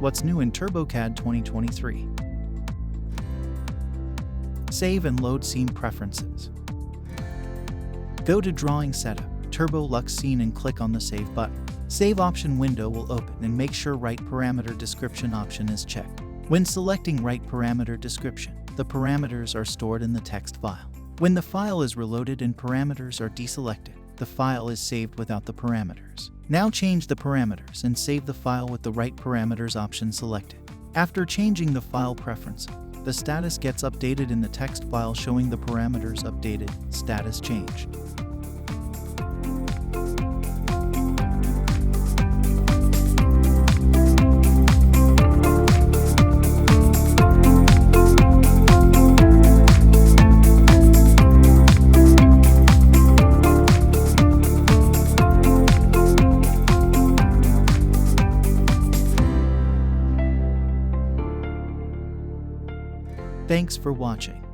What's new in TurboCAD 2023? Save and load scene preferences. Go to Drawing Setup, TurboLux Scene and click on the Save button. Save option window will open and make sure Right Parameter Description option is checked. When selecting Right Parameter Description, the parameters are stored in the text file. When the file is reloaded and parameters are deselected, the file is saved without the parameters. Now change the parameters and save the file with the Right Parameters option selected. After changing the file preference, the status gets updated in the text file showing the parameters updated, status changed. Thanks for watching.